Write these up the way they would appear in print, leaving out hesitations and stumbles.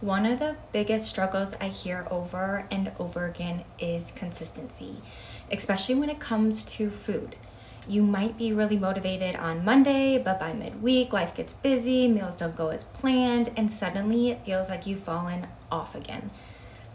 One of the biggest struggles I hear over and over again is consistency, especially when it comes to food. You might be really motivated on Monday, but by midweek, life gets busy, meals don't go as planned, and suddenly it feels like you've fallen off again.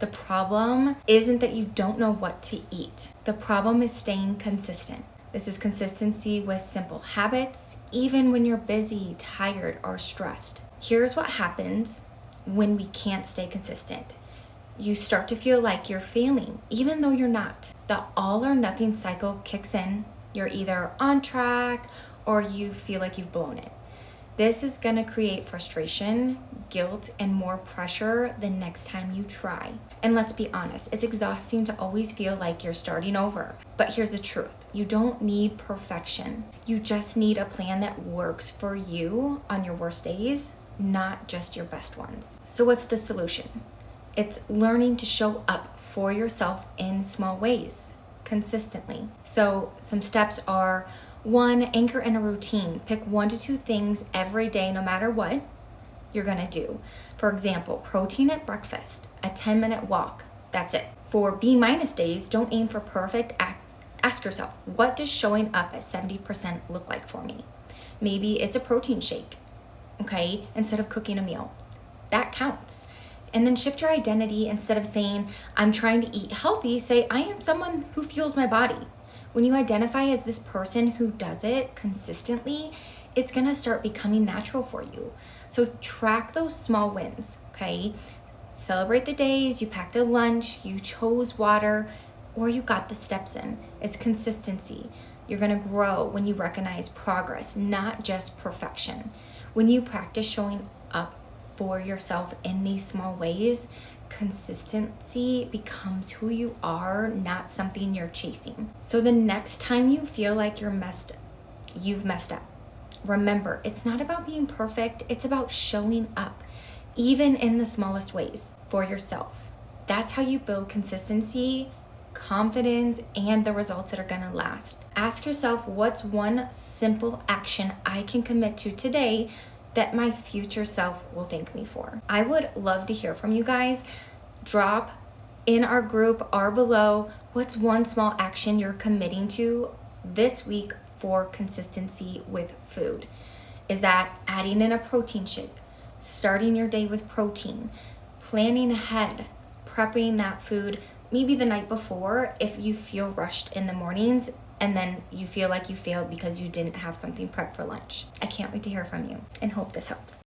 The problem isn't that you don't know what to eat. The problem is staying consistent. This is consistency with simple habits, even when you're busy, tired, or stressed. Here's what happens when we can't stay consistent. You start to feel like you're failing, even though you're not. The all or nothing cycle kicks in. You're either on track or you feel like you've blown it. This is gonna create frustration, guilt, and more pressure the next time you try. And let's be honest, it's exhausting to always feel like you're starting over. But here's the truth, you don't need perfection. You just need a plan that works for you on your worst days, not just your best ones. So what's the solution? It's learning to show up for yourself in small ways, consistently. So some steps are: 1, anchor in a routine. Pick 1 to 2 things every day, no matter what you're gonna do. For example, protein at breakfast, a 10-minute walk, that's it. For B- days, don't aim for perfect. Ask yourself, what does showing up at 70% look like for me? Maybe it's a protein shake, okay, instead of cooking a meal. That counts. And then shift your identity. Instead of saying, I'm trying to eat healthy, say, I am someone who fuels my body. When you identify as this person who does it consistently, it's gonna start becoming natural for you. So track those small wins, okay? Celebrate the days you packed a lunch, you chose water, or you got the steps in. It's consistency. You're gonna grow when you recognize progress, not just perfection. When you practice showing up for yourself in these small ways, consistency becomes who you are, not something you're chasing. So the next time you feel like you've messed up, remember, it's not about being perfect, it's about showing up, even in the smallest ways, for yourself. That's how you build consistency, confidence, and the results that are gonna last. Ask yourself, what's one simple action I can commit to today that my future self will thank me for? I would love to hear from you guys. Drop in our group or below, what's one small action you're committing to this week for consistency with food? Is that adding in a protein shake, starting your day with protein, planning ahead, prepping that food maybe the night before if you feel rushed in the mornings and then you feel like you failed because you didn't have something prepped for lunch? I can't wait to hear from you and hope this helps.